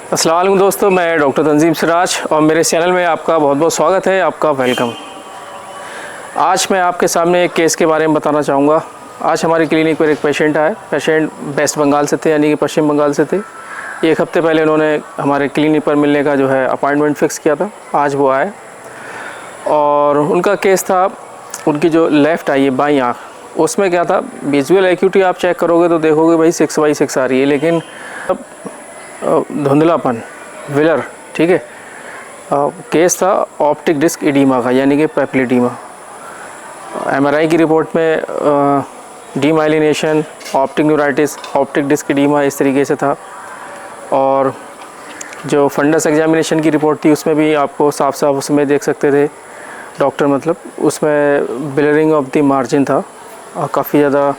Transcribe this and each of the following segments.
अस्सलाम वालेकुम दोस्तों, मैं डॉक्टर तंजीम सिराज और मेरे चैनल में आपका बहुत बहुत स्वागत है, आपका वेलकम। आज मैं आपके सामने एक केस के बारे में बताना चाहूँगा। आज हमारी क्लिनिक पर एक पेशेंट आए। पेशेंट वेस्ट बंगाल से थे, यानी कि पश्चिम बंगाल से थे। एक हफ़्ते पहले उन्होंने हमारे क्लिनिक पर मिलने का जो है अपॉइंटमेंट फ़िक्स किया था। आज वो आए और उनका केस था, उनकी जो लेफ़्ट आई है बाईं आँख, उसमें क्या था, विजुअल एक्यूटी आप चेक करोगे तो देखोगे भाई 6/6 आ रही है, लेकिन धुंधलापन, विलर, ठीक है। केस था ऑप्टिक डिस्क एडीमा का, यानी कि पेपिलोइडिमा। एमआरआई की रिपोर्ट में demyelination, optic neuritis, optic disc oedema इस तरीके से था। और जो फंडस एग्जामिनेशन की रिपोर्ट थी उसमें भी आपको साफ साफ उसमें देख सकते थे डॉक्टर, मतलब उसमें ब्लरिंग ऑफ द मार्जिन था और काफ़ी ज़्यादा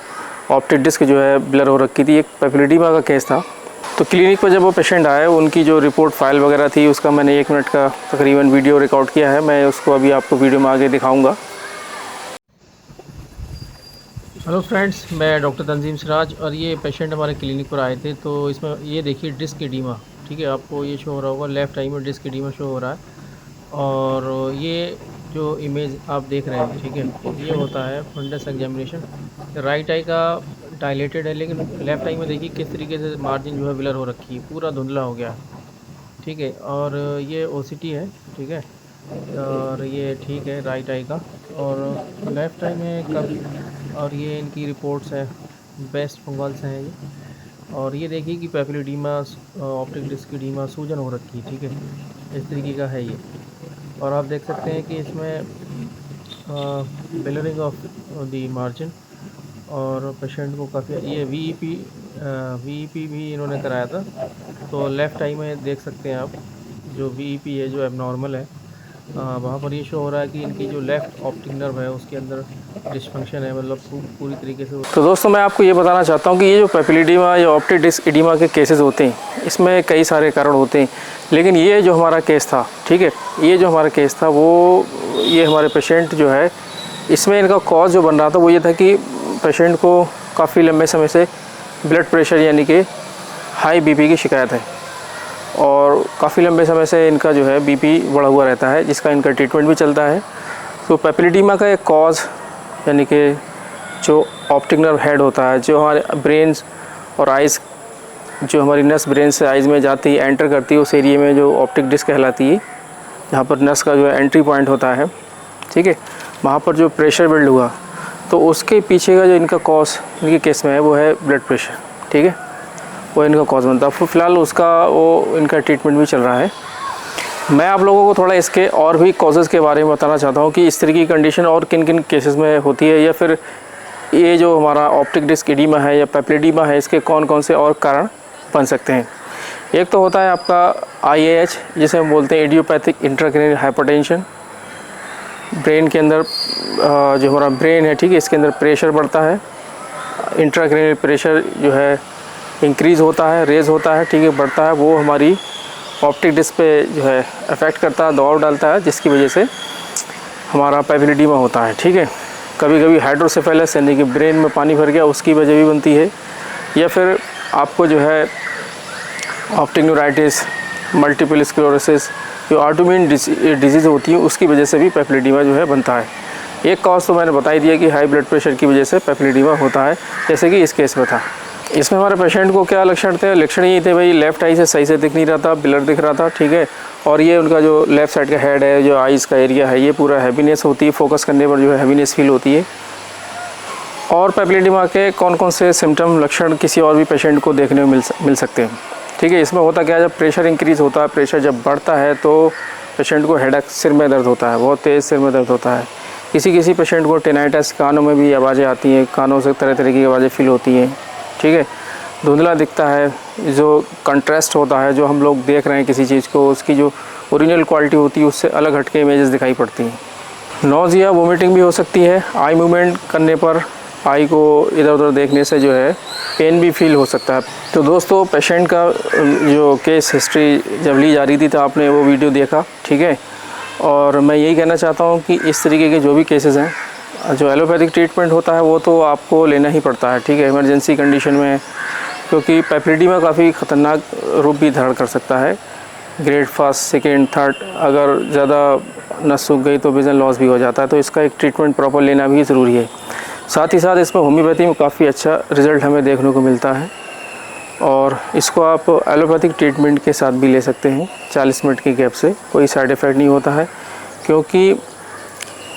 ऑप्टिक डिस्क जो है ब्लर हो रखी थी। एक पेपिलोइडिमा का केस था। तो क्लिनिक पर जब वो पेशेंट आए, उनकी जो रिपोर्ट फाइल वगैरह थी उसका मैंने 1 मिनट का तकरीबन वीडियो रिकॉर्ड किया है। मैं उसको अभी आपको वीडियो में आगे दिखाऊंगा। हेलो फ्रेंड्स, मैं डॉक्टर तंजीम सिराज और ये पेशेंट हमारे क्लिनिक पर आए थे। तो इसमें ये देखिए डिस्क एडीमा, ठीक है, आपको ये शो हो रहा होगा, लेफ़्ट आई में डिस्क एडीमा शो हो रहा है। और ये जो इमेज आप देख रहे हैं, ठीक है, ये होता है फंडस एग्जामिनेशन। राइट आई का डायलेटेड है, लेकिन लेफ़्ट आई में देखिए किस तरीके से मार्जिन जो है ब्लर हो रखी है, पूरा धुंधला हो गया, ठीक है। और ये ओसीटी है, ठीक है, और ये ठीक है राइट आई का। और लेफ़्ट आई में कब, और ये इनकी रिपोर्ट्स है, वेस्ट बंगाल से हैं ये। और ये देखिए कि पेपिलोइडिमा, ऑप्टिक डिस्क एडीमा, सूजन हो रखी है, ठीक है, इस तरीके का है ये। और आप देख सकते हैं कि इसमें ब्लरिंग ऑफ द मार्जिन, और पेशेंट को काफ़ी, ये वीईपी भी इन्होंने कराया था। तो लेफ़्ट आई में देख सकते हैं आप, जो वीईपी है, जो एबनॉर्मल है, वहाँ पर ये शो हो रहा है कि इनकी जो लेफ़्ट ऑप्टिक नर्व है उसके अंदर डिसफंक्शन है, मतलब पूरी तरीके से। तो दोस्तों, मैं आपको ये बताना चाहता हूँ कि ये जो पेपिलोइडिमा या ऑप्टिक डिस्क एडीमा के केसेस होते हैं, इसमें कई सारे कारण होते हैं, लेकिन ये जो हमारा केस था, ठीक है, ये जो हमारा केस था वो, ये हमारे पेशेंट जो है, इसमें इनका कॉज जो बन रहा था वो ये था कि पेशेंट को काफ़ी लंबे समय से ब्लड प्रेशर यानी कि हाई बीपी की शिकायत है, और काफ़ी लंबे समय से इनका जो है बीपी बढ़ा हुआ रहता है, जिसका इनका ट्रीटमेंट भी चलता है। तो पेपिलोइडिमा का एक कॉज यानी कि जो ऑप्टिक नर्व हेड होता है, जो हमारे ब्रेन और आइज़, जो हमारी नस ब्रेन से आइज़ में जाती है, एंटर करती है, उस एरिया में जो ऑप्टिक डिस्क कहलाती है, जहाँ पर नस का जो है एंट्री पॉइंट होता है, ठीक है, वहाँ पर जो प्रेशर बिल्ड हुआ, तो उसके पीछे का जो इनका कॉज इनके केस में है वो है ब्लड प्रेशर, ठीक है, वो इनका कॉज बनता है। फ़िलहाल उसका वो इनका ट्रीटमेंट भी चल रहा है। मैं आप लोगों को थोड़ा इसके और भी कॉजेज़ के बारे में बताना चाहता हूँ कि इस तरह की कंडीशन और किन किन केसेस में होती है, या फिर ये जो हमारा ऑप्टिक डिस्क एडीमा है या पेपिलोइडिमा है, इसके कौन कौन से और कारण बन सकते हैं। एक तो होता है आपका IAH, जिसे हम बोलते हैं इडियोपैथिक इंट्राक्रैनियल हाइपरटेंशन। ब्रेन के अंदर जो हमारा ब्रेन है, ठीक है, इसके अंदर प्रेशर बढ़ता है, इंट्राक्रैनियल प्रेशर जो है इंक्रीज़ होता है, रेज़ होता है, ठीक है, बढ़ता है, वो हमारी ऑप्टिक डिस्क पे जो है अफेक्ट करता है, दबाव डालता है, जिसकी वजह से हमारा पेपिलोइडिमा होता है, ठीक है। कभी कभी हाइड्रोसेफेलस यानी कि ब्रेन में पानी भर गया, उसकी वजह भी बनती है, या फिर आपको जो है ऑप्टिक न्यूराइटिस, मल्टीपल स्क्लेरोसिस, जो ऑटोइम्यून डिजीज़ होती है, उसकी वजह से भी पेपिलोइडिमा जो है बनता है। एक कॉज तो मैंने बता ही दिया कि हाई ब्लड प्रेशर की वजह से पेपिलोइडिमा होता है, जैसे कि इस केस में था। इसमें हमारे पेशेंट को क्या लक्षण थे? लक्षण ये थे भाई, लेफ़्ट आई से सही से दिख नहीं रहा था, ब्लर दिख रहा था, ठीक है, और ये उनका जो लेफ़्ट साइड का हेड है, जो आइज़ का एरिया है, ये पूरा हैवीनेस होती है, फोकस करने पर जो है हैवीनेस फील होती है। और पेपिलोइडिमा के कौन कौन से सिम्टम, लक्षण किसी और भी पेशेंट को देखने में मिल सकते हैं, ठीक है। इसमें होता क्या है, जब प्रेशर इंक्रीज़ होता है, प्रेशर जब बढ़ता है तो पेशेंट को हेडेक, सिर में दर्द होता है, बहुत तेज़ सिर में दर्द होता है। किसी पेशेंट को टिनाइटस, कानों में भी आवाज़ें आती हैं, कानों से तरह तरह की आवाज़ें फील होती हैं, ठीक है। धुंधला दिखता है, जो कंट्रास्ट होता है, जो हम लोग देख रहे हैं किसी चीज़ को, उसकी जो ओरिजिनल क्वालिटी होती है उससे अलग हटके इमेजेस दिखाई पड़ती हैं। नोज़िया, वोमिटिंग भी हो सकती है। आई मूवमेंट करने पर, आई को इधर उधर देखने से जो है पेन भी फील हो सकता है। तो दोस्तों, पेशेंट का जो केस हिस्ट्री जब ली जा रही थी तो आपने वो वीडियो देखा, ठीक है। और मैं यही कहना चाहता हूँ कि इस तरीके के जो भी केसेस हैं, जो एलोपैथिक ट्रीटमेंट होता है वो तो आपको लेना ही पड़ता है, ठीक है। इमरजेंसी कंडीशन में क्योंकि पेप्टिडिमा काफ़ी ख़तरनाक रूप भी धारण कर सकता है। ग्रेड फर्स्ट, सेकेंड, थर्ड, अगर ज़्यादा नस सूख गई तो विज़न लॉस भी हो जाता है, तो इसका एक ट्रीटमेंट प्रॉपर लेना भी ज़रूरी है। साथ ही साथ इसमें होम्योपैथी में काफ़ी अच्छा रिज़ल्ट हमें देखने को मिलता है और इसको आप एलोपैथिक ट्रीटमेंट के साथ भी ले सकते हैं 40 मिनट की गैप से, कोई साइड इफ़ेक्ट नहीं होता है। क्योंकि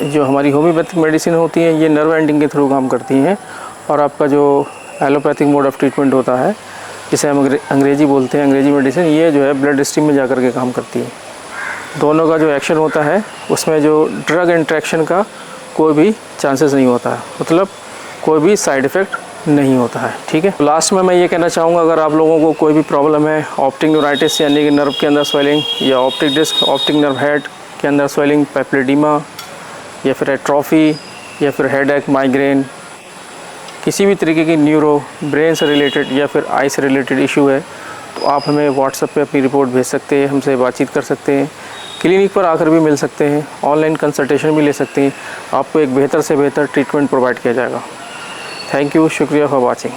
जो हमारी होम्योपैथिक मेडिसिन होती हैं ये नर्व एंडिंग के थ्रू काम करती हैं और आपका जो एलोपैथिक मोड ऑफ ट्रीटमेंट होता है, जिसे हम अंग्रेजी बोलते हैं, अंग्रेजी मेडिसिन, ये जो है ब्लड स्ट्रीम में जाकर के काम करती है। दोनों का जो एक्शन होता है उसमें जो ड्रग इंट्रैक्शन का कोई भी चांसेस नहीं होता है, मतलब कोई भी साइड इफ़ेक्ट नहीं होता है। ठीक है, लास्ट में मैं ये कहना चाहूँगा, अगर आप लोगों को कोई भी प्रॉब्लम है, ऑप्टिक न्यूराइटिस यानी कि नर्व के अंदर स्वेलिंग, या optic disc, optic nerve head के अंदर स्वेलिंग, पेप्टिडिमा, या फिर एट्रोफी, या फिर हेडेक, माइग्रेन, किसी भी तरीके की न्यूरो, ब्रेन से रिलेटेड या फिर आई से रिलेटेड इशू है, तो आप हमें व्हाट्सएप पे अपनी रिपोर्ट भेज सकते हैं, हमसे बातचीत कर सकते हैं, क्लिनिक पर आकर भी मिल सकते हैं, ऑनलाइन कंसल्टेशन भी ले सकते हैं। आपको एक बेहतर से बेहतर ट्रीटमेंट प्रोवाइड किया जाएगा। थैंक यू, शुक्रिया फॉर वॉचिंग।